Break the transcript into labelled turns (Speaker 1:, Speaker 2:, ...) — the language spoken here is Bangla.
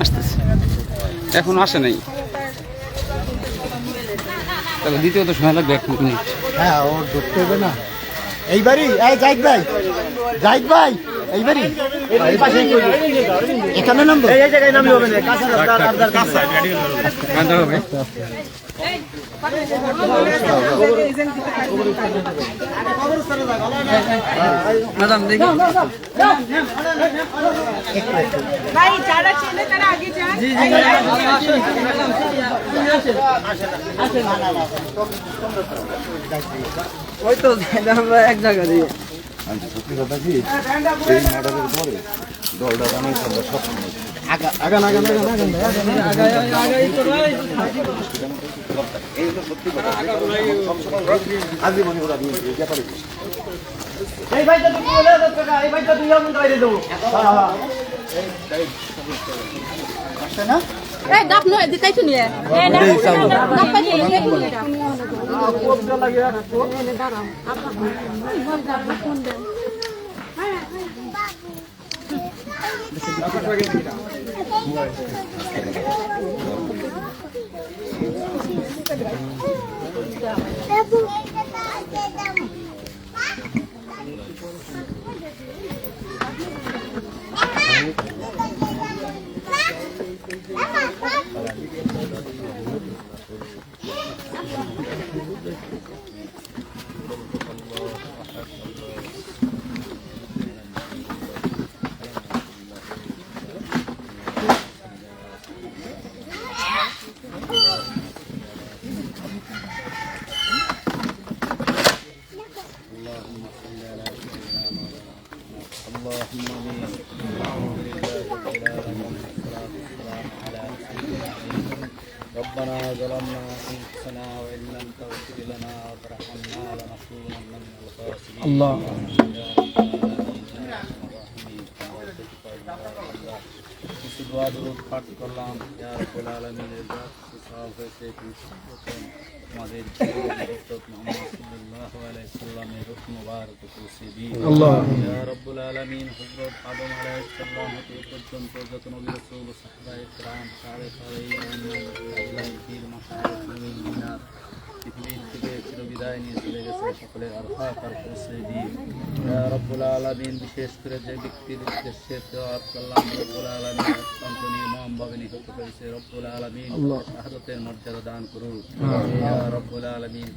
Speaker 1: আসতেছে, এখন আসে নাই, তাহলে দ্বিতীয়ত সময় লাগবে 1 মিনিট।
Speaker 2: হ্যাঁ, ও ঢুকতে হবে না এইবারই। জাহিদ ভাই, জাহিদ ভাই, এইবারই এখানে নামবো, এই জায়গায় নামলে হবে না, কাছে
Speaker 1: হবে। ম্যাডাম দেখি
Speaker 3: ভাই, যারা চেনে তারা আগে যান।
Speaker 1: জি জি ওই তো আমরা এক জায়গা দিয়ে
Speaker 4: সত্যি কথা কি, এই মার্ডারের পরে দলটা বানিয়ে আমরা সবসময় আজীবনে ওরা দিয়ে ব্যাপারে
Speaker 2: এই ভাইটা তো বলে টাকা, এই ভাইটা তুই আমি বাইরে দেবো। আসছে না?
Speaker 3: এই ডাব নয় দিতাইছো নিয়ে। এই ডাব পাইছো নিয়ে কোন এটা?
Speaker 2: কোপটা লাগে রাখো।
Speaker 5: ربنا ظلمنا أنفسنا وإن لم تغفر لنا وترحمنا لنكونن من الخاسرين. الله দোয়া দরুদ পাঠ করলাম, ইয়া রাব্বুল আলামিনের জাত সাফ হয়েছে আমাদের হযরত মুহাম্মদ সাল্লাল্লাহু আলাইহি সাল্লামের রূহ মুবারক পৌঁছে দিন। আল্লাহ ইয়া রাব্বুল আলামিন হযরত আদম আলাইহিস সালাম হতে পর্যন্ত যত নবী রাসূল সাহাবায়ে কেরাম পীর মাশাআল্লাহ মুমিনাত পৃথিবীর থেকে চিরবিদায় নিয়ে চলে গেছে, সকলের আরফাত আর পৌঁছে দিন। ইয়া রাব্বুল আলামিন বিশেষ করে যে ব্যক্তির উদ্দেশ্যে দোয়া করলাম, রব্বুল আলামিন অত্যন্ত নির্মমভাবে নিহত হয়েছে, রব্বুল আলামিন শাহাদাতের মর্যাদা দান করুন। ইয়া রাব্বুল আলামিন